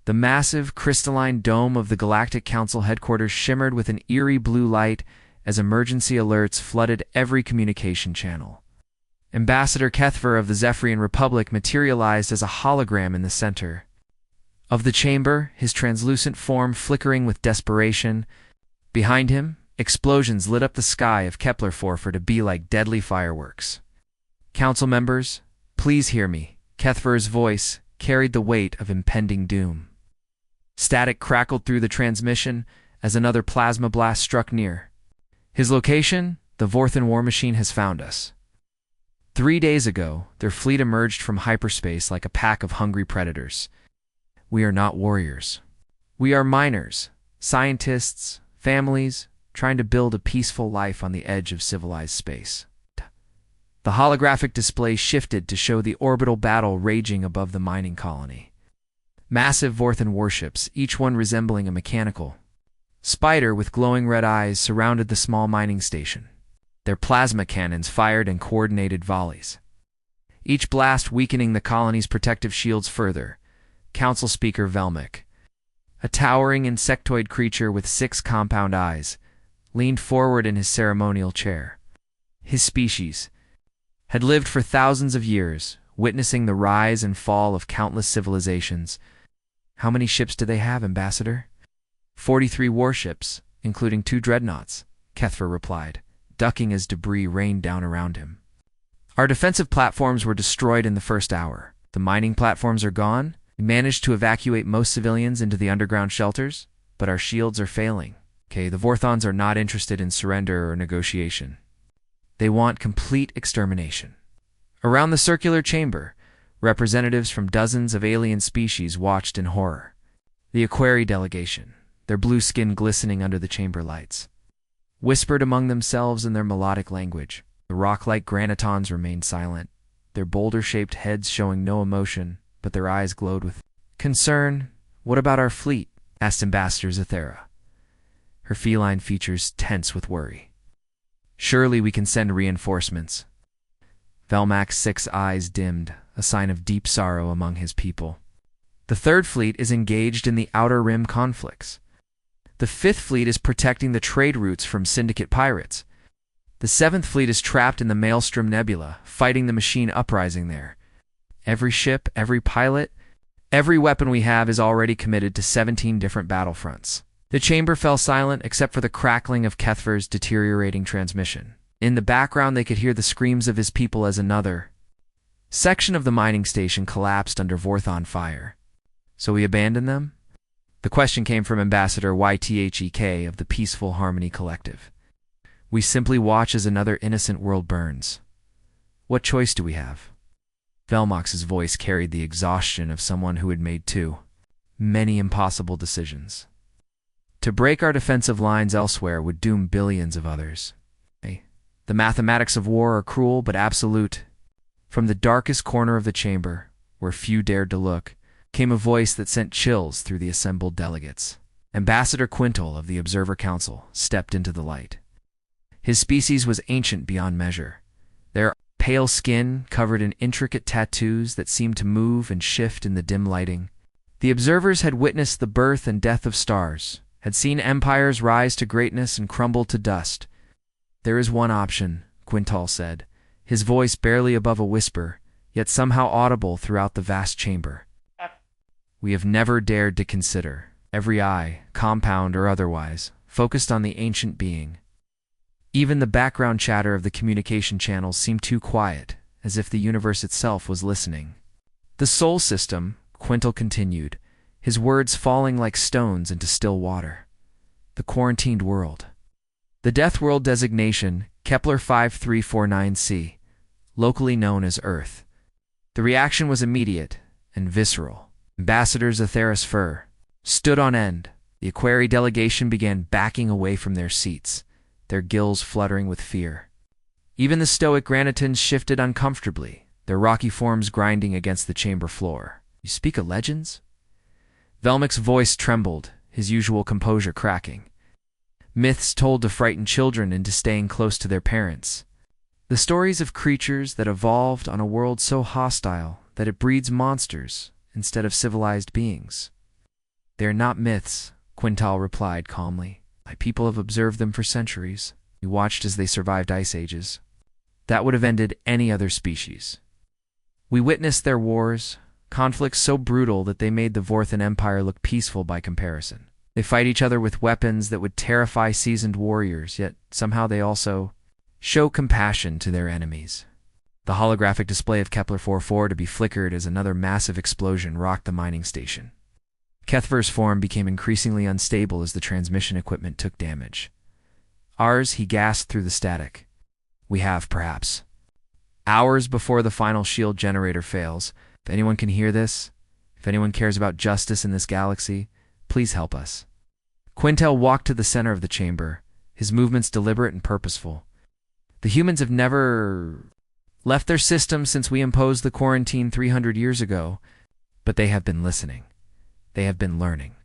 The massive, crystalline dome of the Galactic Council headquarters shimmered with an eerie blue light as emergency alerts flooded every communication channel. Ambassador Kethver of the Zephyrian Republic materialized as a hologram in the center of the chamber, his translucent form flickering with desperation. Behind him, explosions lit up the sky of Kepler 4 to be like deadly fireworks. "Council members, please hear me." Kethver's voice carried the weight of impending doom. Static crackled through the transmission as another plasma blast struck near. "His location? The Vorthan war machine has found us. 3 days ago, their fleet emerged from hyperspace like a pack of hungry predators. We are not warriors. We are miners, scientists, families, trying to build a peaceful life on the edge of civilized space." The holographic display shifted to show the orbital battle raging above the mining colony. Massive Vorthan warships, each one resembling a mechanical spider with glowing red eyes, surrounded the small mining station. Their plasma cannons fired in coordinated volleys, each blast weakening the colony's protective shields further. Council Speaker Velmic, a towering insectoid creature with 6 compound eyes, leaned forward in his ceremonial chair. His species had lived for thousands of years, witnessing the rise and fall of countless civilizations. "How many ships do they have, Ambassador?" 43 warships, including 2 dreadnoughts, Kethver replied, ducking as debris rained down around him. "Our defensive platforms were destroyed in the first hour. The mining platforms are gone. We managed to evacuate most civilians into the underground shelters, but our shields are failing. The Vorthons are not interested in surrender or negotiation. They want complete extermination." Around the circular chamber, representatives from dozens of alien species watched in horror. The HFY delegation, their blue skin glistening under the chamber lights, whispered among themselves in their melodic language. The rock-like granitons remained silent, their boulder-shaped heads showing no emotion, but their eyes glowed with concern. "What about our fleet?" asked Ambassador Zathera, her feline features tense with worry. "Surely we can send reinforcements." Velmac's 6 eyes dimmed, a sign of deep sorrow among his people. "The 3rd Fleet is engaged in the Outer Rim conflicts. The 5th Fleet is protecting the trade routes from Syndicate pirates. The 7th Fleet is trapped in the Maelstrom Nebula, fighting the machine uprising there. Every ship, every pilot, every weapon we have is already committed to 17 different battlefronts." The chamber fell silent except for the crackling of Kethver's deteriorating transmission. In the background they could hear the screams of his people as another section of the mining station collapsed under Vorthon fire. "So we abandon them?" The question came from Ambassador YTHEK of the Peaceful Harmony Collective. "We simply watch as another innocent world burns. What choice do we have?" Velmox's voice carried the exhaustion of someone who had made too many impossible decisions. To break our defensive lines elsewhere would doom billions of others. The mathematics of war are cruel but absolute. From the darkest corner of the chamber, where few dared to look, came a voice that sent chills through the assembled delegates. Ambassador Quintal of the Observer Council stepped into the light. His species was ancient beyond measure. Their pale skin covered in intricate tattoos that seemed to move and shift in the dim lighting. The observers had witnessed the birth and death of stars, had seen empires rise to greatness and crumble to dust. "There is one option," Quintal said, his voice barely above a whisper, yet somehow audible throughout the vast chamber. "We have never dared to consider." Every eye, compound or otherwise, focused on the ancient being. Even the background chatter of the communication channels seemed too quiet, as if the universe itself was listening. "The Sol System," Quintal continued, his words falling like stones into still water. "The quarantined world. The Deathworld designation, Kepler 5349c, locally known as Earth." The reaction was immediate and visceral. Ambassador Zathera's fur stood on end. The HFY delegation began backing away from their seats, their gills fluttering with fear. Even the stoic granitons shifted uncomfortably, their rocky forms grinding against the chamber floor. "You speak of legends?" Velmic's voice trembled, his usual composure cracking. "Myths told to frighten children into staying close to their parents. The stories of creatures that evolved on a world so hostile that it breeds monsters instead of civilized beings." "They are not myths," Quintal replied calmly. "My people have observed them for centuries. We watched as they survived ice ages. That would have ended any other species. We witnessed their wars, conflicts so brutal that they made the Vorthan Empire look peaceful by comparison. They fight each other with weapons that would terrify seasoned warriors, yet somehow they also show compassion to their enemies." The holographic display of Kepler-44 to be flickered as another massive explosion rocked the mining station. Kethver's form became increasingly unstable as the transmission equipment took damage. "Ours," he gasped through the static. "We have, perhaps. Hours before the final shield generator fails. If anyone can hear this, if anyone cares about justice in this galaxy, please help us." Quintel walked to the center of the chamber, his movements deliberate and purposeful. "The humans have never left their system since we imposed the quarantine 300 years ago, but they have been listening. They have been learning.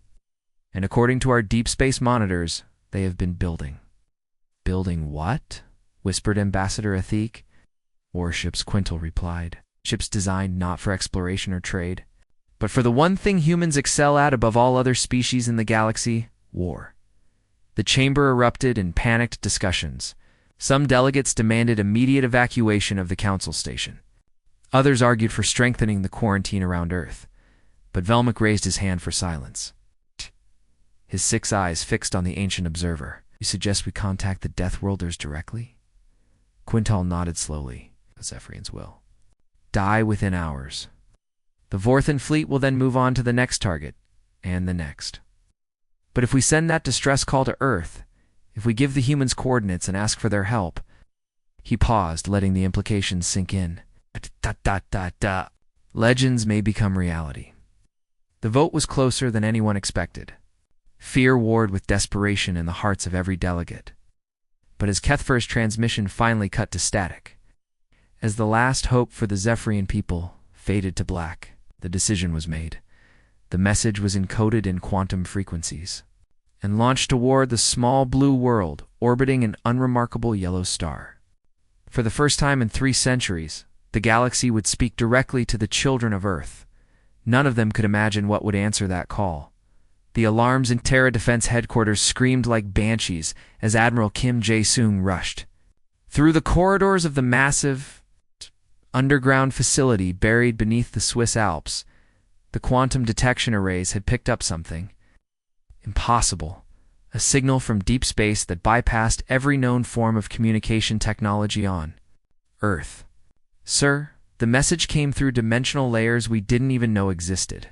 And according to our deep space monitors, they have been building." "Building what?" whispered Ambassador Athik. "Warships," Quintel replied. "Ships designed not for exploration or trade, but for the one thing humans excel at above all other species in the galaxy: war." The chamber erupted in panicked discussions. Some delegates demanded immediate evacuation of the council station. Others argued for strengthening the quarantine around Earth. But Velmic raised his hand for silence. His 6 eyes fixed on the ancient observer. "You suggest we contact the Deathworlders directly?" Quintal nodded slowly. "Zephyrians will die within hours. The Vorthan fleet will then move on to the next target, and the next. But if we send that distress call to Earth, if we give the humans coordinates and ask for their help—" He paused, letting the implications sink in. "Legends may become reality." The vote was closer than anyone expected. Fear warred with desperation in the hearts of every delegate. But as Kethver's transmission finally cut to static, as the last hope for the Zephyrian people faded to black, the decision was made. The message was encoded in quantum frequencies and launched toward the small blue world orbiting an unremarkable yellow star. For the first time in 3 centuries, the galaxy would speak directly to the children of Earth. None of them could imagine what would answer that call. The alarms in Terra Defense headquarters screamed like banshees as Admiral Kim Jae-sung rushed. Through the corridors of the massive underground facility buried beneath the Swiss Alps, the quantum detection arrays had picked up something impossible, a signal from deep space that bypassed every known form of communication technology on Earth. "Sir, the message came through dimensional layers we didn't even know existed,"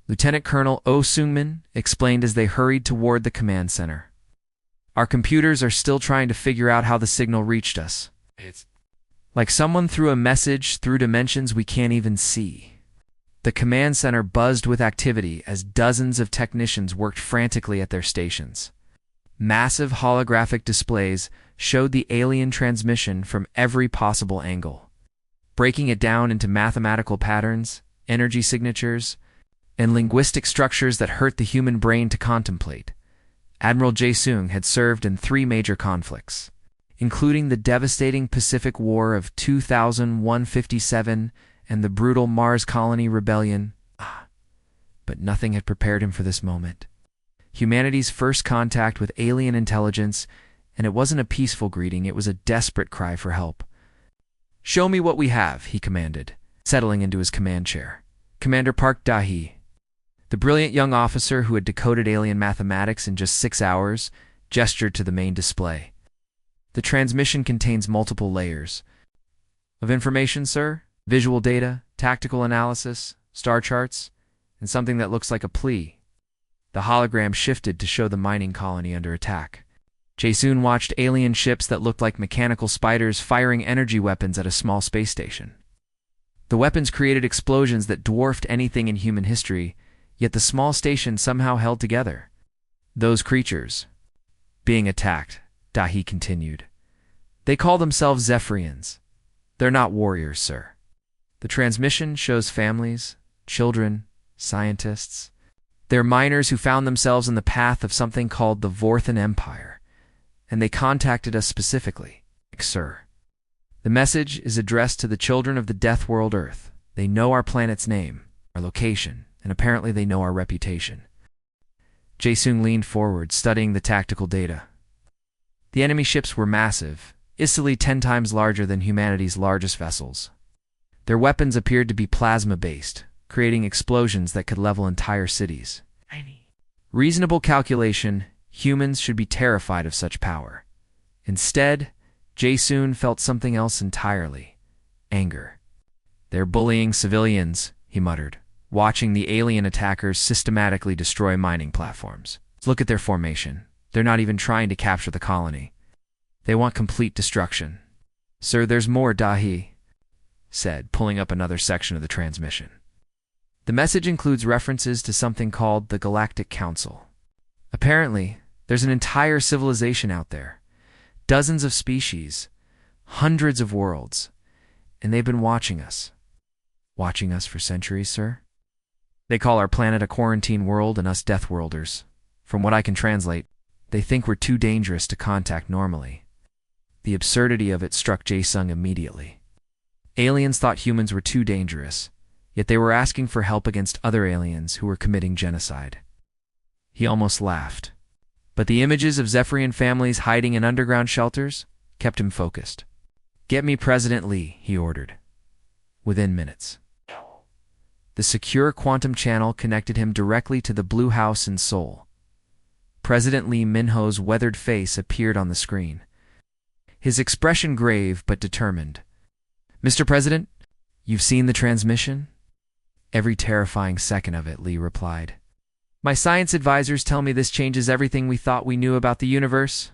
Lieutenant Colonel Oh Seungmin explained as they hurried toward the command center. "Our computers are still trying to figure out how the signal reached us. It's like someone threw a message through dimensions we can't even see." The command center buzzed with activity as dozens of technicians worked frantically at their stations. Massive holographic displays showed the alien transmission from every possible angle, breaking it down into mathematical patterns, energy signatures, and linguistic structures that hurt the human brain to contemplate. Admiral Jae-sung had served in 3 major conflicts, including the devastating Pacific War of 2157 and the brutal Mars Colony Rebellion. But nothing had prepared him for this moment. Humanity's first contact with alien intelligence, and it wasn't a peaceful greeting, it was a desperate cry for help. "Show me what we have," he commanded, settling into his command chair. Commander Park Da-hee, the brilliant young officer who had decoded alien mathematics in just 6 hours, gestured to the main display. "The transmission contains multiple layers of information, sir. Visual data, tactical analysis, star charts, and something that looks like a plea." The hologram shifted to show the mining colony under attack. Jae-sung watched alien ships that looked like mechanical spiders firing energy weapons at a small space station. The weapons created explosions that dwarfed anything in human history, yet the small station somehow held together. "Those creatures being attacked," Da-hee continued. "They call themselves Zephyrians. They're not warriors, sir. The transmission shows families, children, scientists. They're miners who found themselves in the path of something called the Vorthan Empire, and they contacted us specifically, sir. The message is addressed to the children of the Deathworld Earth. They know our planet's name, our location, and apparently they know our reputation. Jae-sung leaned forward, studying the tactical data. The enemy ships were massive, easily 10 times larger than humanity's largest vessels. Their weapons appeared to be plasma-based, creating explosions that could level entire cities. Reasonable calculation, humans should be terrified of such power. Instead, Jae-sung felt something else entirely: anger. "They're bullying civilians," he muttered, watching the alien attackers systematically destroy mining platforms. "Look at their formation. They're not even trying to capture the colony. They want complete destruction." "Sir, there's more," Dahi said, pulling up another section of the transmission. The message includes references to something called the Galactic Council. Apparently, there's an entire civilization out there. Dozens of species, hundreds of worlds, and they've been watching us. Watching us for centuries, sir? They call our planet a quarantine world and us Deathworlders. From what I can translate, they think we're too dangerous to contact normally. The absurdity of it struck Jae-sung immediately. Aliens thought humans were too dangerous, yet they were asking for help against other aliens who were committing genocide. He almost laughed. But the images of Zephyrian families hiding in underground shelters kept him focused. "Get me President Lee," he ordered. Within minutes. The secure quantum channel connected him directly to the Blue House in Seoul. President Lee Min-ho's weathered face appeared on the screen. His expression grave but determined. "Mr. President, you've seen the transmission?" "Every terrifying second of it," Lee replied. "My science advisors tell me this changes everything we thought we knew about the universe.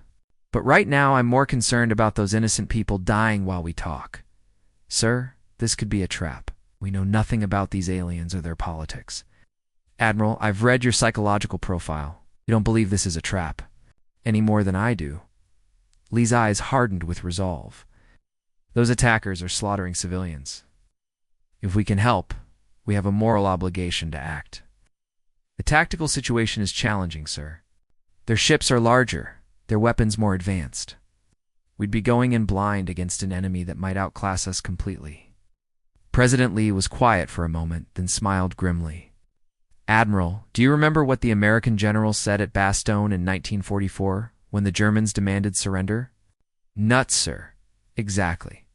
But right now I'm more concerned about those innocent people dying while we talk. Sir, this could be a trap. We know nothing about these aliens or their politics. Admiral, I've read your psychological profile. You don't believe this is a trap. Any more than I do." Lee's eyes hardened with resolve. "Those attackers are slaughtering civilians. If we can help, we have a moral obligation to act. The tactical situation is challenging, sir. Their ships are larger, their weapons more advanced. We'd be going in blind against an enemy that might outclass us completely." President Lee was quiet for a moment, then smiled grimly. "Admiral, do you remember what the American generals said at Bastogne in 1944 when the Germans demanded surrender?" "Nuts, sir." "Exactly.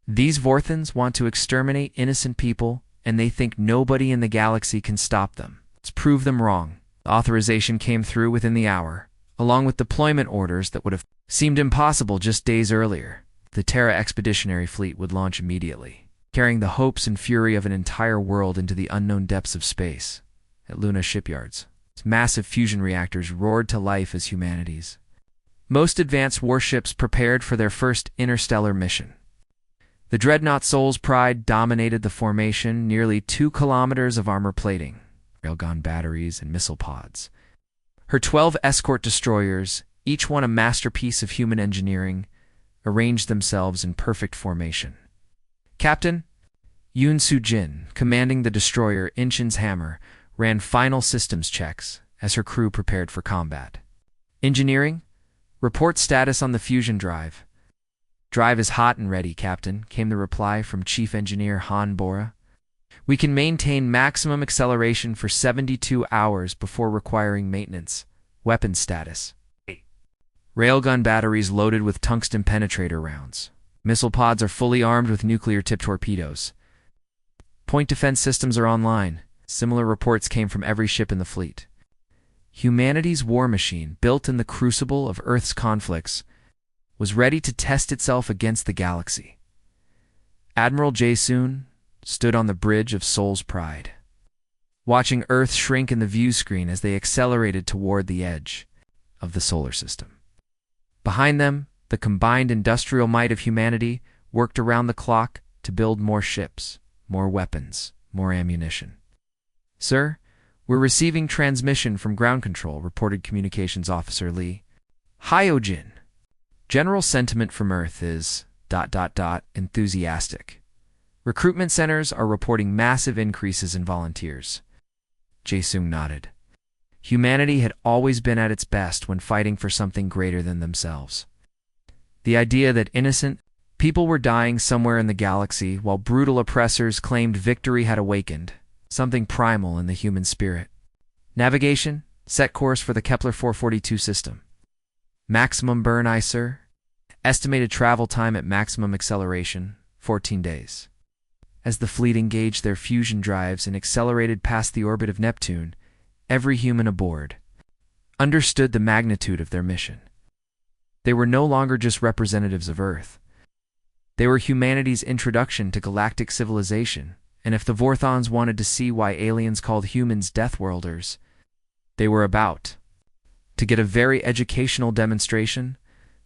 These Vorthans want to exterminate innocent people, and they think nobody in the galaxy can stop them. Let's prove them wrong." The authorization came through within the hour, along with deployment orders that would have seemed impossible just days earlier. The Terra Expeditionary Fleet would launch immediately, carrying the hopes and fury of an entire world into the unknown depths of space. At Luna shipyards, massive fusion reactors roared to life as humanity's most advanced warships prepared for their first interstellar mission. The dreadnought Soul's Pride dominated the formation, nearly 2 kilometers of armor plating, railgun batteries, and missile pods. Her 12 escort destroyers, each one a masterpiece of human engineering, arranged themselves in perfect formation. Captain Yoon Soo-jin, commanding the destroyer Inchin's Hammer, ran final systems checks as her crew prepared for combat. "Engineering? Report status on the fusion drive." "Drive is hot and ready, Captain," came the reply from Chief Engineer Han Bora. "We can maintain maximum acceleration for 72 hours before requiring maintenance. Weapon status: railgun batteries loaded with tungsten penetrator rounds. Missile pods are fully armed with nuclear-tipped torpedoes. Point defense systems are online." Similar reports came from every ship in the fleet. Humanity's war machine, built in the crucible of Earth's conflicts, was ready to test itself against the galaxy. Admiral Jae-sung stood on the bridge of Soul's Pride, watching Earth shrink in the view screen as they accelerated toward the edge of the solar system. Behind them, the combined industrial might of humanity worked around the clock to build more ships, more weapons, more ammunition. "Sir, we're receiving transmission from ground control," reported Communications Officer Lee. "Hyojin. General sentiment from Earth is ... enthusiastic. Recruitment centers are reporting massive increases in volunteers." Jae-sung nodded. Humanity had always been at its best when fighting for something greater than themselves. The idea that innocent people were dying somewhere in the galaxy while brutal oppressors claimed victory had awakened something primal in the human spirit. "Navigation, Set course for the Kepler 442 system. Maximum burn, aye, sir. Estimated travel time at maximum acceleration, 14 days. As the fleet engaged their fusion drives and accelerated past the orbit of Neptune, every human aboard understood the magnitude of their mission. They were no longer just representatives of Earth. They were humanity's introduction to galactic civilization, and if the Vorthons wanted to see why aliens called humans Deathworlders, they were about to get a very educational demonstration.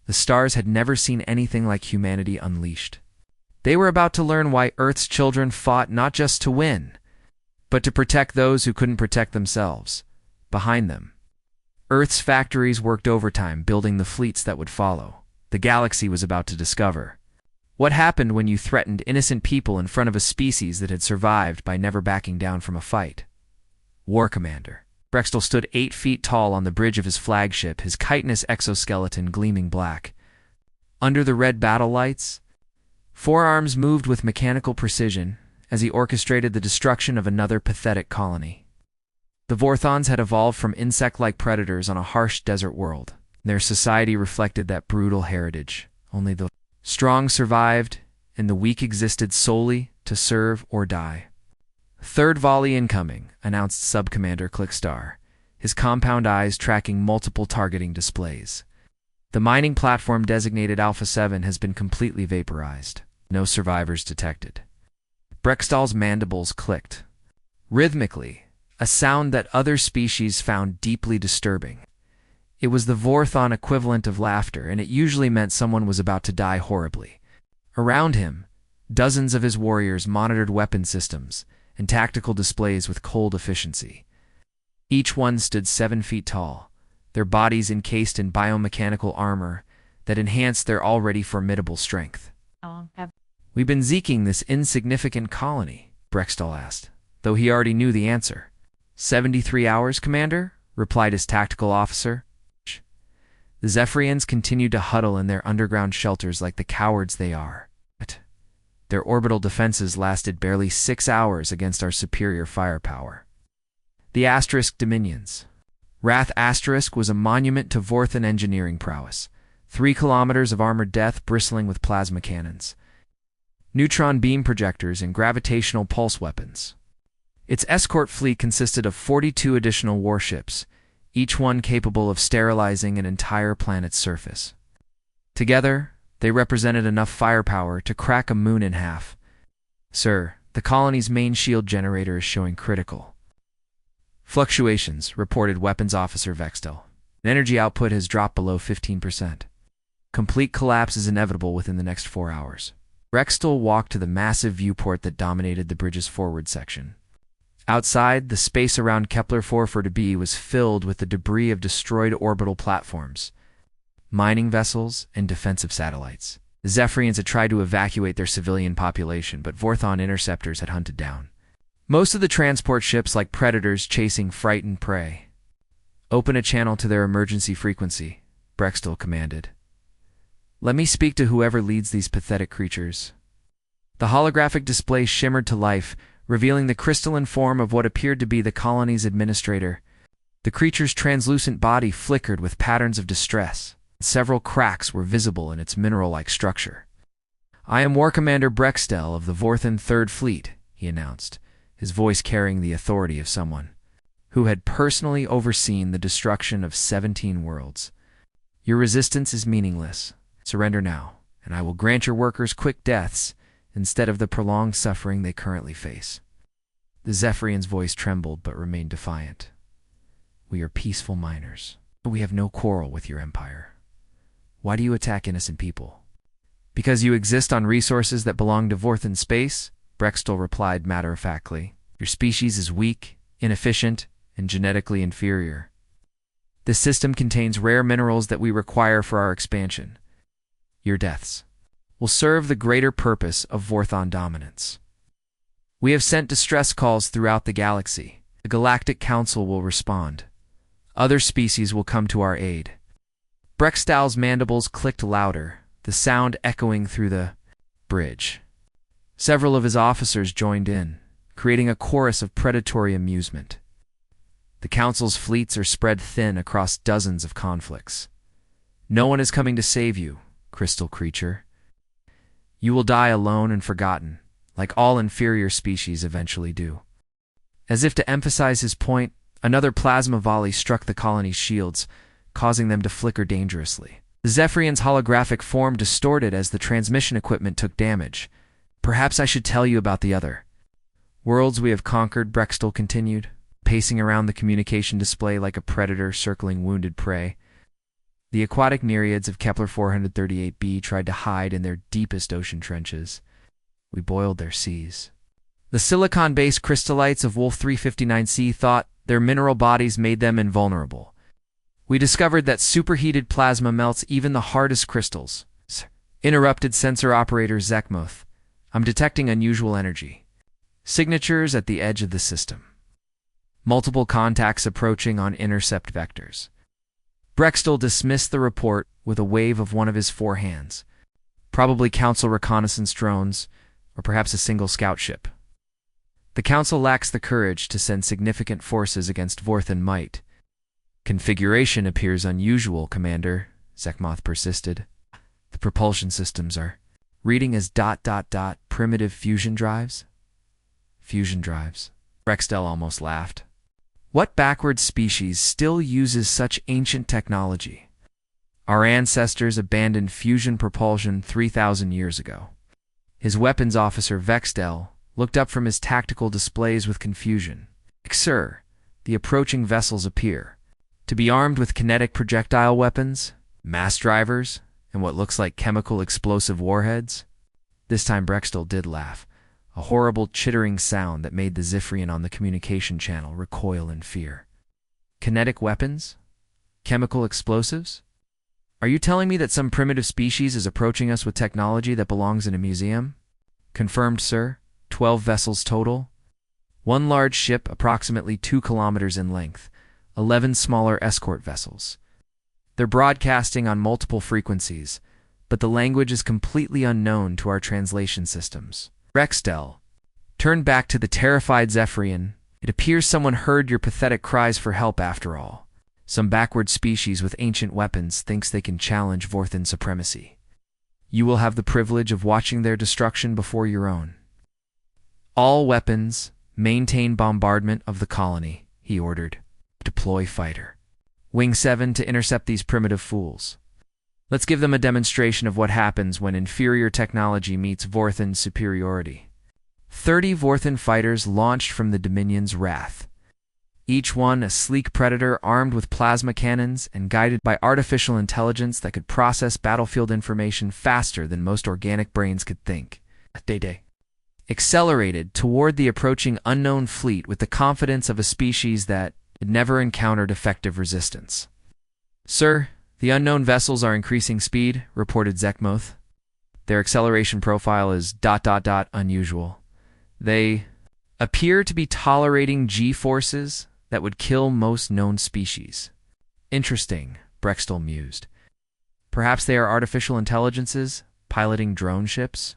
The stars had never seen anything like humanity unleashed. They were about to learn why Earth's children fought not just to win, but to protect those who couldn't protect themselves. Behind them, Earth's factories worked overtime building the fleets that would follow. The galaxy was about to discover what happened when you threatened innocent people in front of a species that had survived by never backing down from a fight. War Commander Brextel stood 8 feet tall on the bridge of his flagship, his chitinous exoskeleton gleaming black. Under the red battle lights, forearms moved with mechanical precision as he orchestrated the destruction of another pathetic colony. The Vorthons had evolved from insect-like predators on a harsh desert world. Their society reflected that brutal heritage. Only the strong survived, and the weak existed solely to serve or die. "Third volley incoming," announced Subcommander Clickstar, his compound eyes tracking multiple targeting displays. "The mining platform designated Alpha 7 has been completely vaporized. No survivors detected." Brextal's mandibles clicked rhythmically, a sound that other species found deeply disturbing. It was the Vorthon equivalent of laughter, and it usually meant someone was about to die horribly. Around him, dozens of his warriors monitored weapon systems and tactical displays with cold efficiency. Each one stood 7 feet tall, their bodies encased in biomechanical armor that enhanced their already formidable strength. "We've been zeeking this insignificant colony," Brextal asked, though he already knew the answer. 73 hours, Commander," replied his tactical officer. The Zephyrians continued to huddle in their underground shelters like the cowards they are. Their orbital defenses lasted barely 6 hours against our superior firepower. The Asterisk Dominions. Wrath Asterisk was a monument to Vorthon engineering prowess. 3 kilometers of armored death bristling with plasma cannons, neutron beam projectors, and gravitational pulse weapons. Its escort fleet consisted of 42 additional warships, each one capable of sterilizing an entire planet's surface. Together, they represented enough firepower to crack a moon in half. "Sir, the colony's main shield generator is showing critical fluctuations," reported Weapons Officer Vextel. "Energy output has dropped below 15%. Complete collapse is inevitable within the next 4 hours." Brextel walked to the massive viewport that dominated the bridge's forward section. Outside, the space around Kepler 442b was filled with the debris of destroyed orbital platforms, mining vessels, and defensive satellites. The Zephyrians had tried to evacuate their civilian population, but Vorthon interceptors had hunted down most of the transport ships like predators chasing frightened prey. "Open a channel to their emergency frequency," Brextel commanded. "Let me speak to whoever leads these pathetic creatures." The holographic display shimmered to life, revealing the crystalline form of what appeared to be the colony's administrator. The creature's translucent body flickered with patterns of distress. Several cracks were visible in its mineral-like structure. "I am War Commander Brextel of the Vorthon 3rd Fleet," he announced, his voice carrying the authority of someone who had personally overseen the destruction of 17 worlds. "Your resistance is meaningless. Surrender now, and I will grant your workers quick deaths instead of the prolonged suffering they currently face." The Zephyrian's voice trembled but remained defiant. "We are peaceful miners. We have no quarrel with your empire. Why do you attack innocent people?" "Because you exist on resources that belong to Vorthon space," Brextel replied matter-of-factly. "Your species is weak, inefficient, and genetically inferior. This system contains rare minerals that we require for our expansion. Your deaths will serve the greater purpose of Vorthon dominance. We have sent distress calls throughout the galaxy. The Galactic Council will respond. Other species will come to our aid." Brextal's mandibles clicked louder, the sound echoing through the bridge. Several of his officers joined in, creating a chorus of predatory amusement. The Council's fleets are spread thin across dozens of conflicts. No one is coming to save you, crystal creature. You will die alone and forgotten, like all inferior species eventually do. As if to emphasize his point, another plasma volley struck the colony's shields, causing them to flicker dangerously. The Zephyrian's holographic form distorted as the transmission equipment took damage. Perhaps I should tell you about the other worlds we have conquered, Brextel continued, pacing around the communication display like a predator circling wounded prey. The aquatic myriads of Kepler 438b tried to hide in their deepest ocean trenches. We boiled their seas. The silicon-based crystallites of Wolf 359c thought their mineral bodies made them invulnerable. We discovered that superheated plasma melts even the hardest crystals. Interrupted sensor operator Zekmoth. I'm detecting unusual energy. Signatures at the edge of the system. Multiple contacts approaching on intercept vectors. Brextel dismissed the report with a wave of one of his four hands. Probably Council reconnaissance drones, or perhaps a single scout ship. The Council lacks the courage to send significant forces against Vorthan might. Configuration appears unusual, Commander, Zekmoth persisted. The propulsion systems are reading as ... primitive fusion drives? Fusion drives. Brextel almost laughed. What backward species still uses such ancient technology? Our ancestors abandoned fusion propulsion 3,000 years ago. His weapons officer, Vextel, looked up from his tactical displays with confusion. Sir, the approaching vessels appear to be armed with kinetic projectile weapons, mass drivers, and what looks like chemical explosive warheads. This time Brextel did laugh, a horrible chittering sound that made the Zephyrian on the communication channel recoil in fear. Kinetic weapons? Chemical explosives? Are you telling me that some primitive species is approaching us with technology that belongs in a museum? Confirmed, sir. 12 vessels total. One large ship approximately 2 kilometers in length. 11 smaller escort vessels. They're broadcasting on multiple frequencies, but the language is completely unknown to our translation systems. Brextel, turn back to the terrified Zephyrian. It appears someone heard your pathetic cries for help after all. Some backward species with ancient weapons thinks they can challenge Vorthan supremacy. You will have the privilege of watching their destruction before your own. All weapons, maintain bombardment of the colony, he ordered. Deploy fighter. Wing 7 to intercept these primitive fools. Let's give them a demonstration of what happens when inferior technology meets Vorthan's superiority. 30 Vorthan fighters launched from the Dominion's wrath. Each one a sleek predator armed with plasma cannons and guided by artificial intelligence that could process battlefield information faster than most organic brains could think. Day. Accelerated toward the approaching unknown fleet with the confidence of a species that had never encountered effective resistance. Sir, the unknown vessels are increasing speed, reported Zekmoth. Their acceleration profile is ... unusual. They appear to be tolerating G-forces that would kill most known species. Interesting, Brextel mused. Perhaps they are artificial intelligences, piloting drone ships?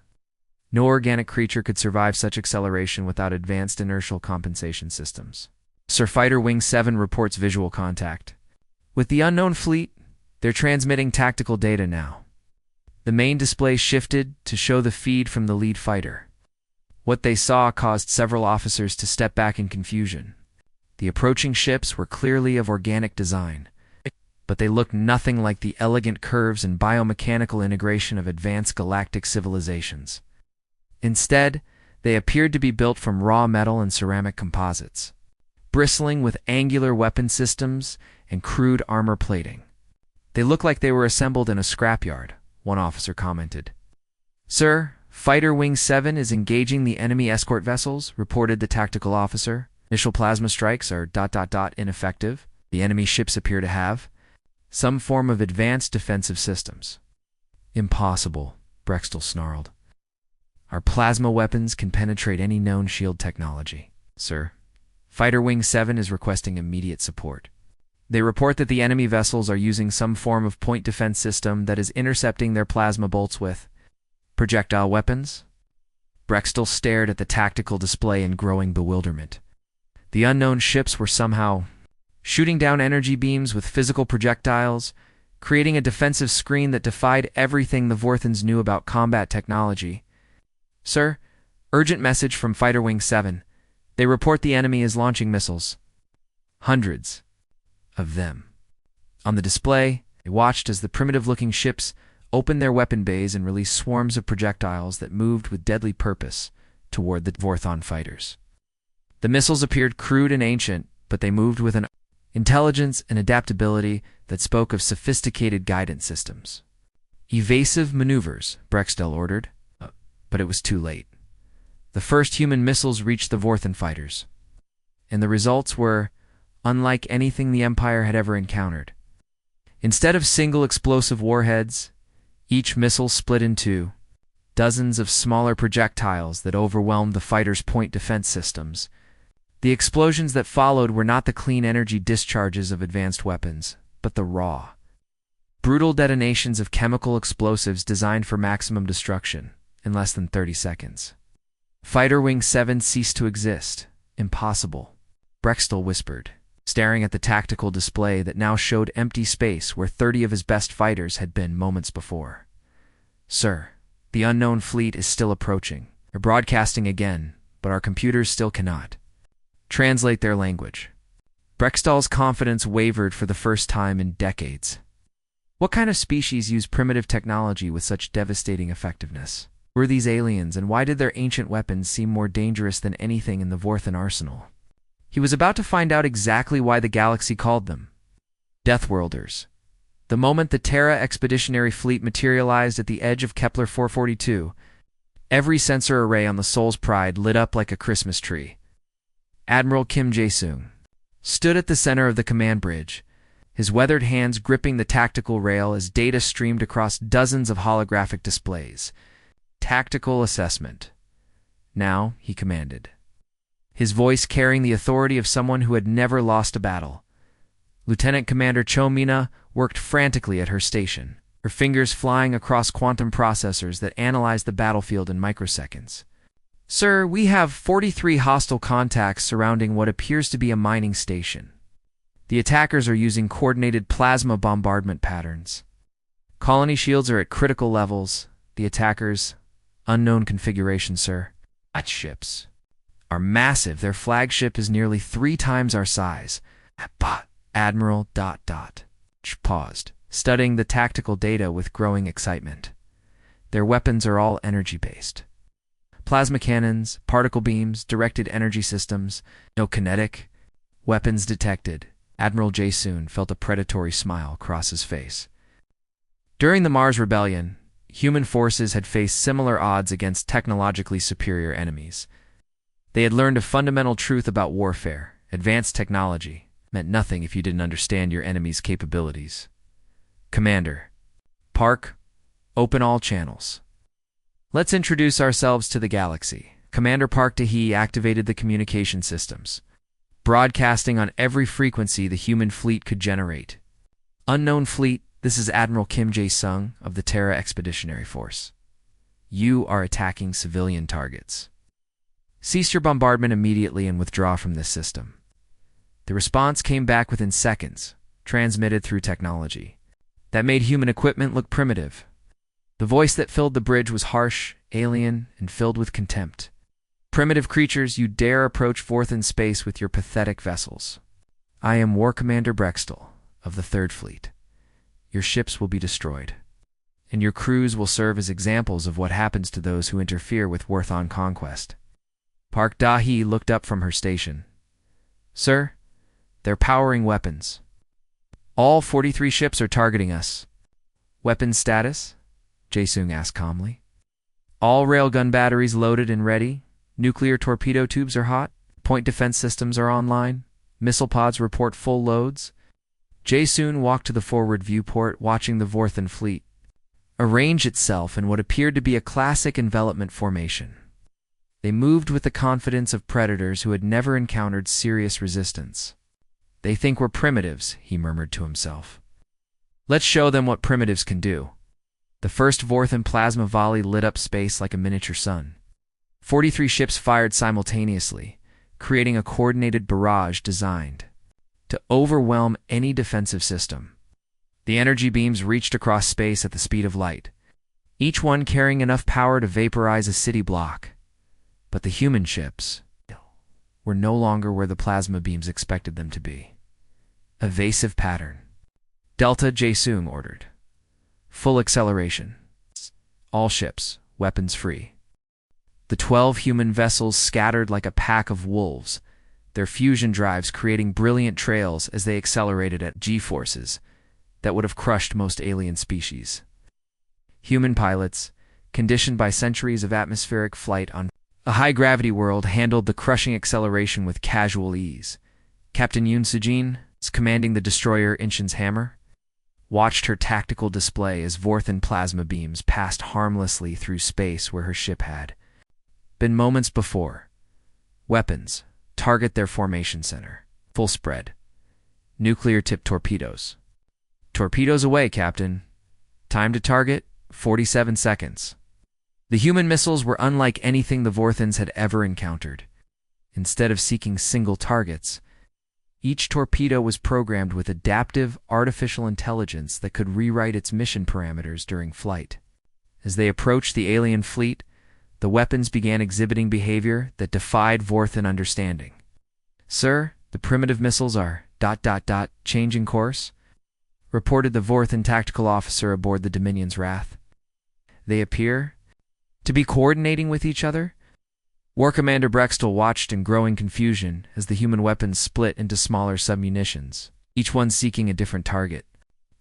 No organic creature could survive such acceleration without advanced inertial compensation systems. Sir Fighter Wing 7 reports visual contact. With the unknown fleet, they're transmitting tactical data now. The main display shifted to show the feed from the lead fighter. What they saw caused several officers to step back in confusion. The approaching ships were clearly of organic design, but they looked nothing like the elegant curves and biomechanical integration of advanced galactic civilizations. Instead, they appeared to be built from raw metal and ceramic composites, bristling with angular weapon systems and crude armor plating. They look like they were assembled in a scrapyard, one officer commented. Sir, Fighter Wing 7 is engaging the enemy escort vessels, reported the tactical officer. Initial plasma strikes are ... ineffective. The enemy ships appear to have some form of advanced defensive systems. Impossible, Brextel snarled. Our plasma weapons can penetrate any known shield technology. Sir, Fighter Wing 7 is requesting immediate support. They report that the enemy vessels are using some form of point defense system that is intercepting their plasma bolts with projectile weapons. Brextel stared at the tactical display in growing bewilderment. The unknown ships were somehow shooting down energy beams with physical projectiles, creating a defensive screen that defied everything the Vorthons knew about combat technology. Sir, urgent message from Fighter Wing 7. They report the enemy is launching missiles. Hundreds of them. On the display, they watched as the primitive-looking ships opened their weapon bays and released swarms of projectiles that moved with deadly purpose toward the Vorthon fighters. The missiles appeared crude and ancient, but they moved with an intelligence and adaptability that spoke of sophisticated guidance systems. Evasive maneuvers, Brextel ordered, but it was too late. The first human missiles reached the Vorthon fighters, and the results were unlike anything the Empire had ever encountered. Instead of single explosive warheads, each missile split in two, dozens of smaller projectiles that overwhelmed the fighters' point defense systems. The explosions that followed were not the clean energy discharges of advanced weapons, but the raw, brutal detonations of chemical explosives designed for maximum destruction in less than 30 seconds. Fighter Wing 7 ceased to exist. Impossible, Brextel whispered, staring at the tactical display that now showed empty space where 30 of his best fighters had been moments before. Sir, the unknown fleet is still approaching. They're broadcasting again, but our computers still cannot translate their language. Brextel's confidence wavered for the first time in decades. What kind of species used primitive technology with such devastating effectiveness? Who were these aliens, and why did their ancient weapons seem more dangerous than anything in the Vorthon arsenal? He was about to find out exactly why the galaxy called them Deathworlders. The moment the Terra Expeditionary Fleet materialized at the edge of Kepler 442, every sensor array on the Sol's Pride lit up like a Christmas tree. Admiral Kim Jae-sung stood at the center of the command bridge, his weathered hands gripping the tactical rail as data streamed across dozens of holographic displays. Tactical assessment. Now, he commanded, his voice carrying the authority of someone who had never lost a battle. Lieutenant Commander Cho Mina worked frantically at her station, her fingers flying across quantum processors that analyzed the battlefield in microseconds. Sir, we have 43 hostile contacts surrounding what appears to be a mining station. The attackers are using coordinated plasma bombardment patterns. Colony shields are at critical levels. The attackers, unknown configuration, sir. Ships are massive. Their flagship is nearly 3 times our size. But Admiral ... paused, studying the tactical data with growing excitement. Their weapons are all energy-based. Plasma cannons, particle beams, directed energy systems, no kinetic weapons detected. Admiral Jae-sung felt a predatory smile cross his face. During the Mars Rebellion, human forces had faced similar odds against technologically superior enemies. They had learned a fundamental truth about warfare. Advanced technology meant nothing if you didn't understand your enemy's capabilities. Commander, Park, open all channels. Let's introduce ourselves to the galaxy. Commander Park Tae-hee activated the communication systems, broadcasting on every frequency the human fleet could generate. Unknown fleet, this is Admiral Kim Jae-sung of the Terra Expeditionary Force. You are attacking civilian targets. Cease your bombardment immediately and withdraw from this system. The response came back within seconds, transmitted through technology that made human equipment look primitive. The voice that filled the bridge was harsh, alien, and filled with contempt. Primitive creatures, you dare approach Vorthon space with your pathetic vessels. I am War Commander Brextel of the 3rd Fleet. Your ships will be destroyed, and your crews will serve as examples of what happens to those who interfere with Vorthon conquest. Park Tae-hee looked up from her station. Sir, they're powering weapons. All 43 ships are targeting us. Weapons status? Jae-sung asked calmly. All railgun batteries loaded and ready. Nuclear torpedo tubes are hot. Point defense systems are online. Missile pods report full loads. Jae-sung walked to the forward viewport, watching the Vorthon fleet arrange itself in what appeared to be a classic envelopment formation. They moved with the confidence of predators who had never encountered serious resistance. They think we're primitives, he murmured to himself. Let's show them what primitives can do. The first Vorthon plasma volley lit up space like a miniature sun. 43 ships fired simultaneously, creating a coordinated barrage designed to overwhelm any defensive system. The energy beams reached across space at the speed of light, each one carrying enough power to vaporize a city block. But the human ships were no longer where the plasma beams expected them to be. Evasive pattern. Delta Jae-sung ordered. Full acceleration. All ships, weapons free. The 12 human vessels scattered like a pack of wolves, their fusion drives creating brilliant trails as they accelerated at G-forces that would have crushed most alien species. Human pilots, conditioned by centuries of atmospheric flight on a high-gravity world, handled the crushing acceleration with casual ease. Captain Yoon Sujin, commanding the destroyer Incheon's hammer, watched her tactical display as Vorthan plasma beams passed harmlessly through space where her ship had been moments before. Weapons. Target their formation center. Full spread. Nuclear-tipped torpedoes. Torpedoes away, Captain. Time to target, 47 seconds. The human missiles were unlike anything the Vorthans had ever encountered. Instead of seeking single targets, each torpedo was programmed with adaptive artificial intelligence that could rewrite its mission parameters during flight. As they approached the alien fleet, the weapons began exhibiting behavior that defied Vorthan understanding. "Sir, the primitive missiles are ... changing course," reported the Vorthan tactical officer aboard the Dominion's Wrath. "They appear to be coordinating with each other?" War Commander Brextel watched in growing confusion as the human weapons split into smaller submunitions, each one seeking a different target.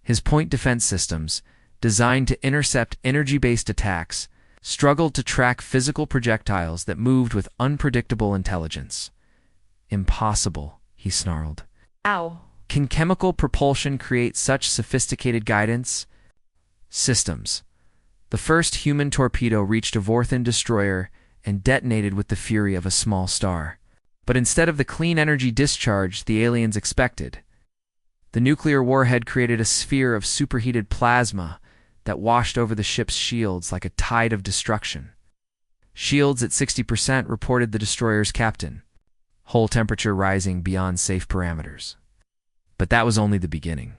His point defense systems, designed to intercept energy-based attacks, struggled to track physical projectiles that moved with unpredictable intelligence. "Impossible," he snarled. Ow. "Can chemical propulsion create such sophisticated guidance?" Systems. The first human torpedo reached a Vorthan destroyer and detonated with the fury of a small star. But instead of the clean energy discharge the aliens expected, the nuclear warhead created a sphere of superheated plasma that washed over the ship's shields like a tide of destruction. "Shields at 60%, reported the destroyer's captain, hull temperature rising beyond safe parameters. But that was only the beginning.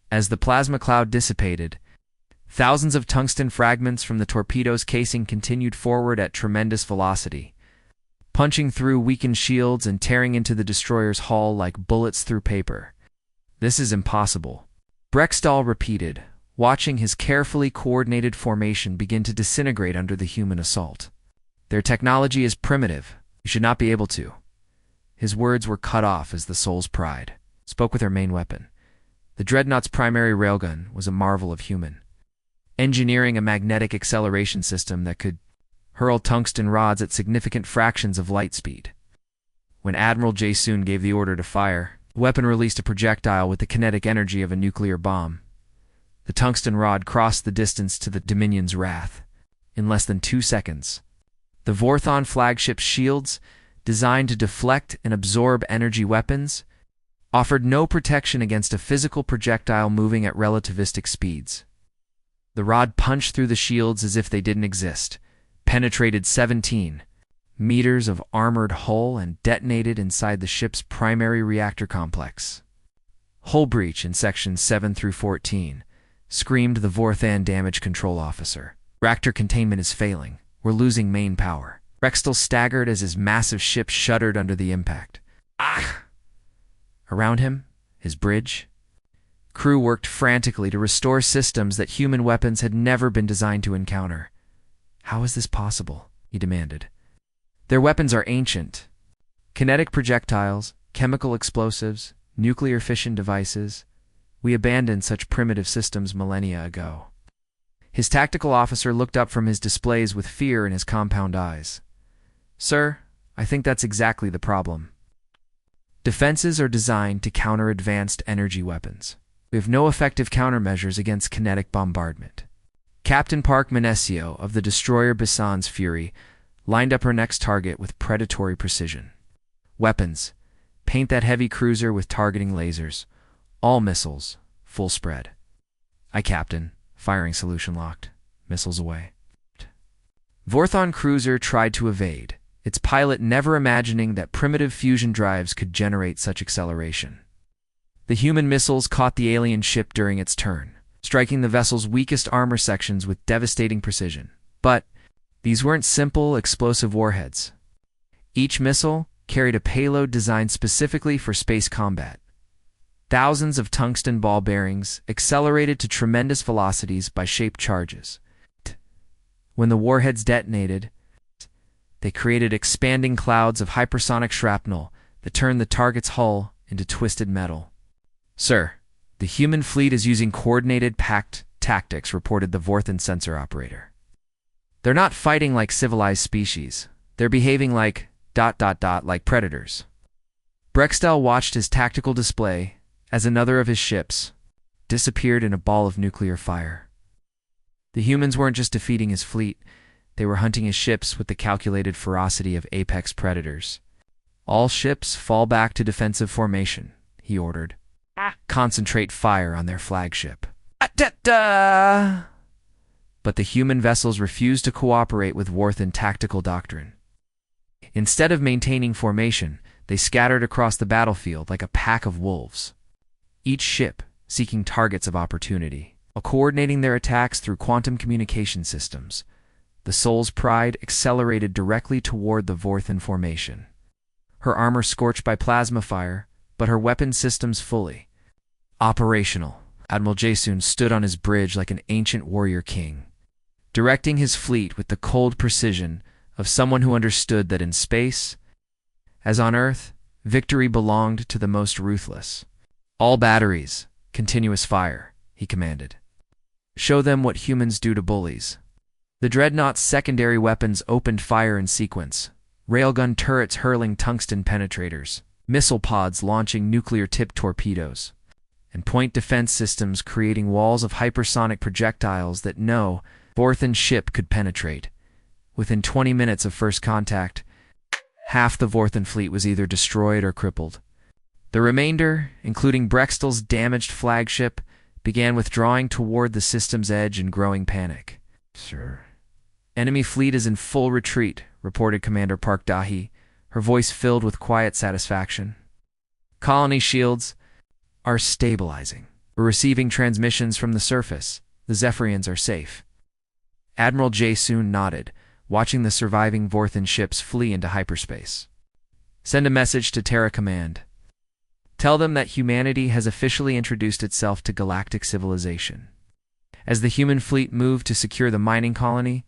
As the plasma cloud dissipated, thousands of tungsten fragments from the torpedo's casing continued forward at tremendous velocity, punching through weakened shields and tearing into the destroyer's hull like bullets through paper. "This is impossible," Brextal repeated, watching his carefully coordinated formation begin to disintegrate under the human assault. "Their technology is primitive. You should not be able to." His words were cut off as the Soul's Pride spoke with her main weapon. The Dreadnought's primary railgun was a marvel of human engineering, a magnetic acceleration system that could hurl tungsten rods at significant fractions of light speed. When Admiral Jae-sung gave the order to fire, the weapon released a projectile with the kinetic energy of a nuclear bomb. The tungsten rod crossed the distance to the Dominion's Wrath in less than 2 seconds. The Vorthon flagship's shields, designed to deflect and absorb energy weapons, offered no protection against a physical projectile moving at relativistic speeds. The rod punched through the shields as if they didn't exist, penetrated 17 meters of armored hull, and detonated inside the ship's primary reactor complex. "Hull breach in sections 7 through 14, screamed the Vorthan damage control officer. "Reactor containment is failing. We're losing main power." Brextel staggered as his massive ship shuddered under the impact. "Ah!" Around him, his bridge, crew worked frantically to restore systems that human weapons had never been designed to encounter. "How is this possible?" he demanded. "Their weapons are ancient. Kinetic projectiles, chemical explosives, nuclear fission devices. We abandoned such primitive systems millennia ago." His tactical officer looked up from his displays with fear in his compound eyes. "Sir, I think that's exactly the problem. Defenses are designed to counter advanced energy weapons. We have no effective countermeasures against kinetic bombardment." Captain Park Manesio of the destroyer Bison's Fury lined up her next target with predatory precision. "Weapons. Paint that heavy cruiser with targeting lasers. All missiles. Full spread." "Aye, Captain." Firing solution locked. Missiles away. Vorthon cruiser tried to evade, its pilot never imagining that primitive fusion drives could generate such acceleration. The human missiles caught the alien ship during its turn, striking the vessel's weakest armor sections with devastating precision. But these weren't simple, explosive warheads. Each missile carried a payload designed specifically for space combat. Thousands of tungsten ball bearings accelerated to tremendous velocities by shaped charges. When the warheads detonated, they created expanding clouds of hypersonic shrapnel that turned the target's hull into twisted metal. "Sir, the human fleet is using coordinated packed tactics," reported the Vorthen sensor operator. "They're not fighting like civilized species. They're behaving like ... like predators." Brextel watched his tactical display as another of his ships disappeared in a ball of nuclear fire. The humans weren't just defeating his fleet, they were hunting his ships with the calculated ferocity of apex predators. "All ships fall back to defensive formation," he ordered. "Concentrate fire on their flagship." But the human vessels refused to cooperate with Vorthen tactical doctrine. Instead of maintaining formation, they scattered across the battlefield like a pack of wolves, each ship seeking targets of opportunity, coordinating their attacks through quantum communication systems. The Soul's Pride accelerated directly toward the Vorthen formation, her armor scorched by plasma fire, but her weapon systems fully operational. Admiral Jason stood on his bridge like an ancient warrior king, directing his fleet with the cold precision of someone who understood that in space, as on Earth, victory belonged to the most ruthless. "All batteries, continuous fire," he commanded. "Show them what humans do to bullies." The Dreadnought's secondary weapons opened fire in sequence, railgun turrets hurling tungsten penetrators, missile pods launching nuclear-tipped torpedoes, and point defense systems creating walls of hypersonic projectiles that no Vorthen ship could penetrate. Within 20 minutes of first contact, half the Vorthen fleet was either destroyed or crippled. The remainder, including Brextel's damaged flagship, began withdrawing toward the system's edge in growing panic. "Sir." "Enemy fleet is in full retreat," reported Commander Park Dahi, her voice filled with quiet satisfaction. "Colony shields are stabilizing. We're receiving transmissions from the surface. The Zephyrians are safe." Admiral Jason nodded, watching the surviving Vorthen ships flee into hyperspace. "Send a message to Terra Command. Tell them that humanity has officially introduced itself to galactic civilization." As the human fleet moved to secure the mining colony,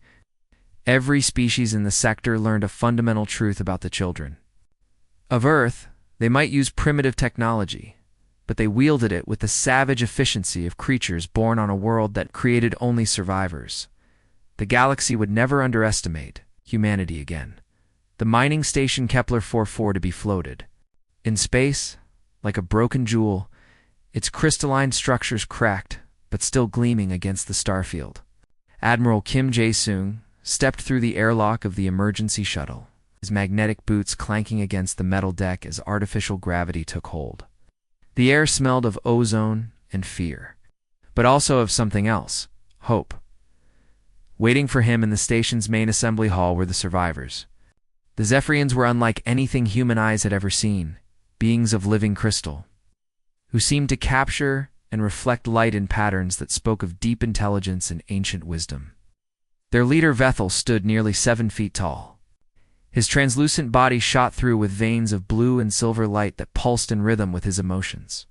every species in the sector learned a fundamental truth about the children of Earth. They might use primitive technology, but they wielded it with the savage efficiency of creatures born on a world that created only survivors. The galaxy would never underestimate humanity again. The mining station Kepler 44 to be floated in space, like a broken jewel, its crystalline structures cracked, but still gleaming against the starfield. Admiral Kim Jae-sung stepped through the airlock of the emergency shuttle, his magnetic boots clanking against the metal deck as artificial gravity took hold. The air smelled of ozone and fear, but also of something else, hope. Waiting for him in the station's main assembly hall were the survivors. The Zephyrians were unlike anything human eyes had ever seen, beings of living crystal, who seemed to capture and reflect light in patterns that spoke of deep intelligence and ancient wisdom. Their leader Vethel stood nearly 7 feet tall. His translucent body shot through with veins of blue and silver light that pulsed in rhythm with his emotions.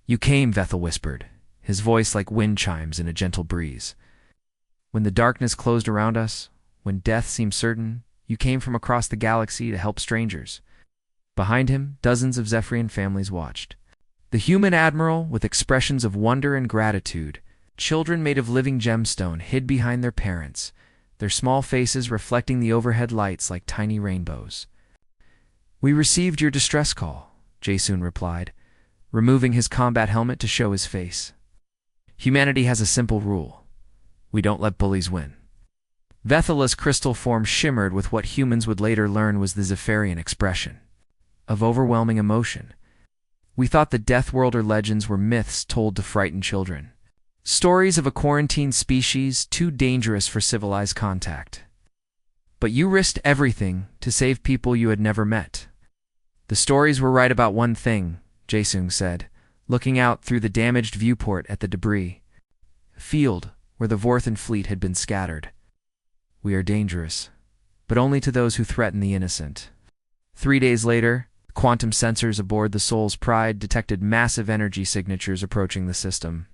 "You came," Vethel whispered, his voice like wind chimes in a gentle breeze. "When the darkness closed around us, when death seemed certain, you came from across the galaxy to help strangers." Behind him, dozens of Zephyrian families watched. The human admiral, with expressions of wonder and gratitude, children made of living gemstone hid behind their parents, their small faces reflecting the overhead lights like tiny rainbows. "We received your distress call," Jason replied, removing his combat helmet to show his face. "Humanity has a simple rule. We don't let bullies win." Vethela's crystal form shimmered with what humans would later learn was the Zephyrian expression of overwhelming emotion. "We thought the Deathworlder legends were myths told to frighten children. Stories of a quarantined species too dangerous for civilized contact. But you risked everything to save people you had never met." "The stories were right about one thing," Jae-sung said, looking out through the damaged viewport at the debris. A field where the Vorthan fleet had been scattered. "We are dangerous, but only to those who threaten the innocent." 3 days later, quantum sensors aboard the Soul's Pride detected massive energy signatures approaching the system.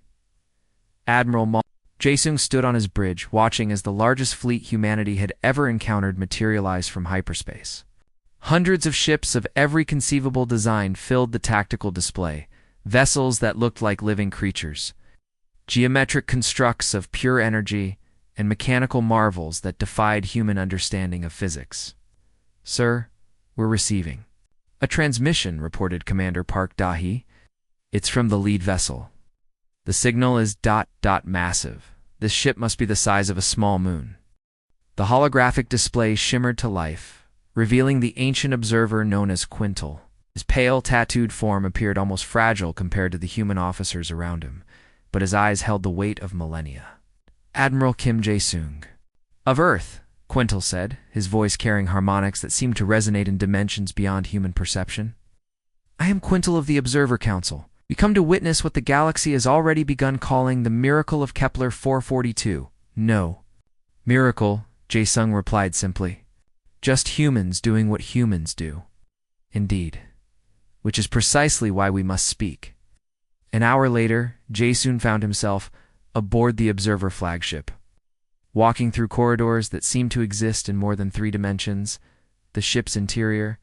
Admiral Jae-sung stood on his bridge, watching as the largest fleet humanity had ever encountered materialize from hyperspace. Hundreds of ships of every conceivable design filled the tactical display, vessels that looked like living creatures, geometric constructs of pure energy, and mechanical marvels that defied human understanding of physics. "Sir, we're receiving a transmission," reported Commander Park Dahi. "It's from the lead vessel. The signal is ... massive. This ship must be the size of a small moon." The holographic display shimmered to life, revealing the ancient observer known as Quintal. His pale, tattooed form appeared almost fragile compared to the human officers around him, but his eyes held the weight of millennia. "Admiral Kim Jae-sung." "Of Earth," Quintal said, his voice carrying harmonics that seemed to resonate in dimensions beyond human perception. "I am Quintal of the Observer Council. We come to witness what the galaxy has already begun calling the miracle of Kepler 442. No miracle," Jae-sung replied simply. "Just humans doing what humans do." "Indeed. Which is precisely why we must speak." An hour later, Jae-sung found himself aboard the Observer flagship. Walking through corridors that seemed to exist in more than 3 dimensions, the ship's interior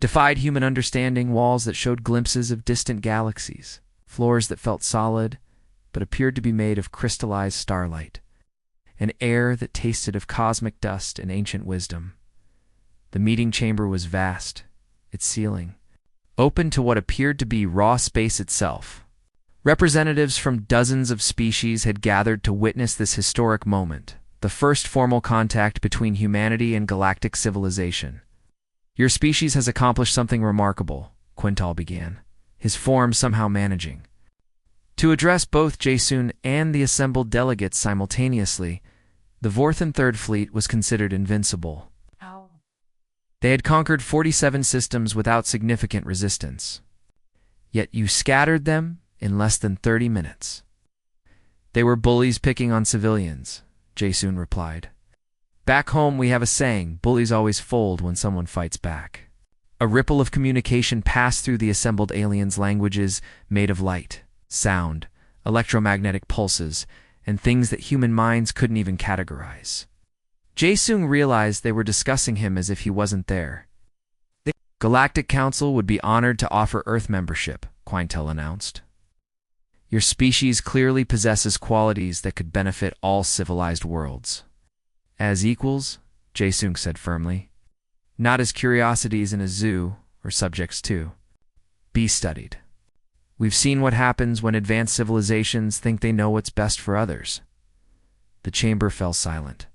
defied human understanding, walls that showed glimpses of distant galaxies, floors that felt solid but appeared to be made of crystallized starlight, an air that tasted of cosmic dust and ancient wisdom. The meeting chamber was vast, its ceiling open to what appeared to be raw space itself. Representatives from dozens of species had gathered to witness this historic moment, the first formal contact between humanity and galactic civilization. "Your species has accomplished something remarkable," Quintal began, his form somehow managing to address both Jae-sung and the assembled delegates simultaneously. The Vorthan Third Fleet was considered invincible. They had conquered 47 systems without significant resistance. Yet you scattered them in less than 30 minutes. "They were bullies picking on civilians," Jae-sung replied. "Back home we have a saying, bullies always fold when someone fights back." A ripple of communication passed through the assembled aliens' languages made of light, sound, electromagnetic pulses, and things that human minds couldn't even categorize. Jae-sung realized they were discussing him as if he wasn't there. "The Galactic Council would be honored to offer Earth membership," Quintal announced. "Your species clearly possesses qualities that could benefit all civilized worlds." "As equals," Jae-sung said firmly. "Not as curiosities in a zoo or subjects to be studied. We've seen what happens when advanced civilizations think they know what's best for others." The chamber fell silent.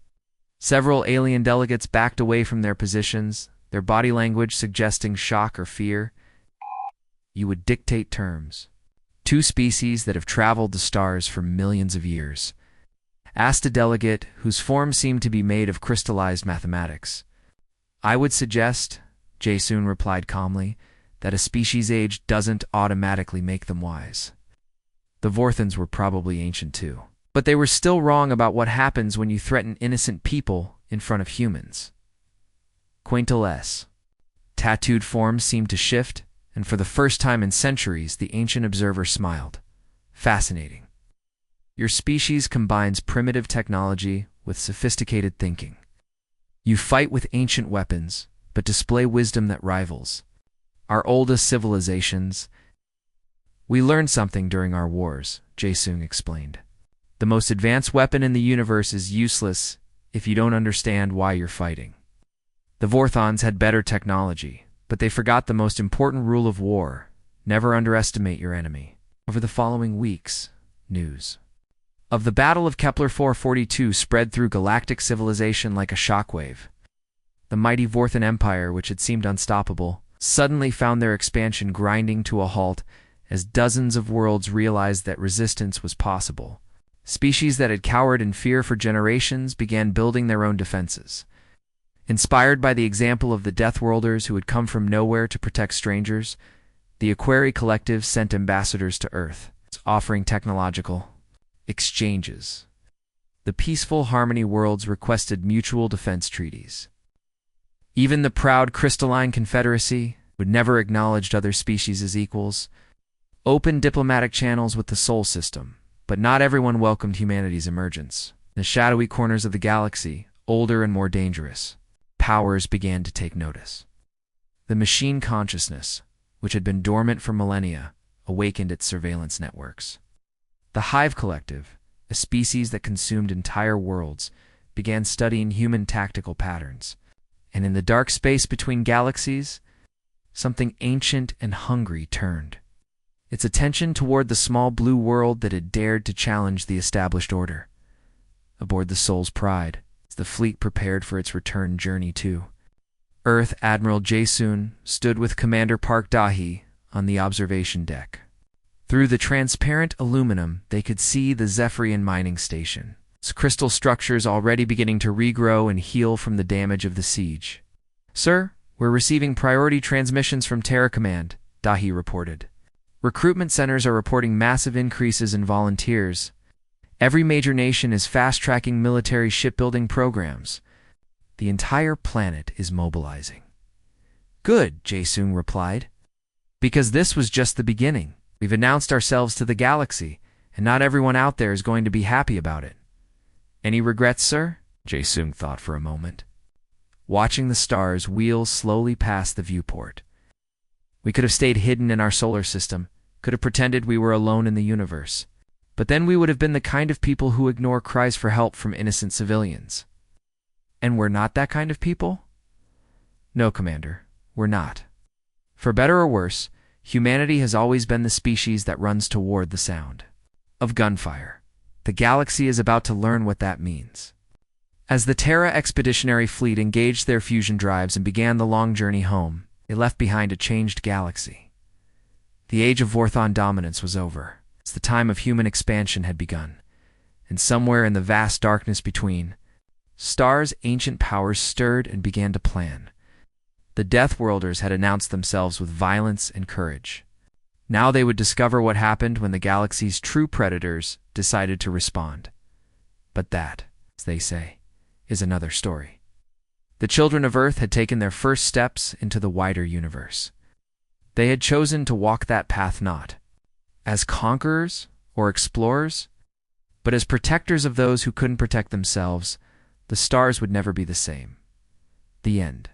Several alien delegates backed away from their positions, their body language suggesting shock or fear. "You would dictate terms. 2 species that have traveled the stars for millions of years," asked a delegate whose form seemed to be made of crystallized mathematics. "I would suggest," Jae-sung replied calmly, "that a species' age doesn't automatically make them wise." The Vorthans were probably ancient too, but they were still wrong about what happens when you threaten innocent people in front of humans. Quintal's tattooed form seemed to shift, and for the first time in centuries, the ancient observer smiled. "Fascinating. Your species combines primitive technology with sophisticated thinking. You fight with ancient weapons, but display wisdom that rivals our oldest civilizations." "We learned something during our wars," Jae-sung explained. "The most advanced weapon in the universe is useless if you don't understand why you're fighting. The Vorthons had better technology, but they forgot the most important rule of war: never underestimate your enemy." Over the following weeks, news of the Battle of Kepler 442 spread through galactic civilization like a shockwave. The mighty Vorthan Empire, which had seemed unstoppable, suddenly found their expansion grinding to a halt as dozens of worlds realized that resistance was possible. Species that had cowered in fear for generations began building their own defenses. Inspired by the example of the Deathworlders who had come from nowhere to protect strangers, The Aquari Collective sent ambassadors to Earth, offering technological exchanges. The peaceful Harmony Worlds requested mutual defense treaties. Even the proud Crystalline Confederacy would never acknowledge other species as equals, opened diplomatic channels with the Sol system, but not everyone welcomed humanity's emergence. In the shadowy corners of the galaxy, older and more dangerous, powers began to take notice. The machine consciousness, which had been dormant for millennia, awakened its surveillance networks. The Hive Collective, a species that consumed entire worlds, began studying human tactical patterns. And in the dark space between galaxies, something ancient and hungry turned its attention toward the small blue world that had dared to challenge the established order. Aboard the Sol's Pride, the fleet prepared for its return journey to Earth, Admiral Jaesoon stood with Commander Park Dahi on the observation deck. Through the transparent aluminum, they could see the Zephyrian mining station, its crystal structures already beginning to regrow and heal from the damage of the siege. "Sir, we're receiving priority transmissions from Terra Command," Dahi reported. "Recruitment centers are reporting massive increases in volunteers. Every major nation is fast-tracking military shipbuilding programs. The entire planet is mobilizing." "Good," Jaesoon replied. "Because this was just the beginning. We've announced ourselves to the galaxy, and not everyone out there is going to be happy about it." "Any regrets, sir?" Jaesoon thought for a moment, watching the stars wheel slowly past the viewport. "We could have stayed hidden in our solar system, could have pretended we were alone in the universe. But then we would have been the kind of people who ignore cries for help from innocent civilians." "And we're not that kind of people?" "No, Commander, we're not. For better or worse, humanity has always been the species that runs toward the sound of gunfire. The galaxy is about to learn what that means." As the Terra Expeditionary Fleet engaged their fusion drives and began the long journey home, they left behind a changed galaxy. The age of Vorthon dominance was over. The time of human expansion had begun, and somewhere in the vast darkness between, stars' ancient powers stirred and began to plan. The Deathworlders had announced themselves with violence and courage. Now they would discover what happened when the galaxy's true predators decided to respond. But that, as they say, is another story. The children of Earth had taken their first steps into the wider universe. They had chosen to walk that path not as conquerors or explorers, but as protectors of those who couldn't protect themselves. The stars would never be the same. The end.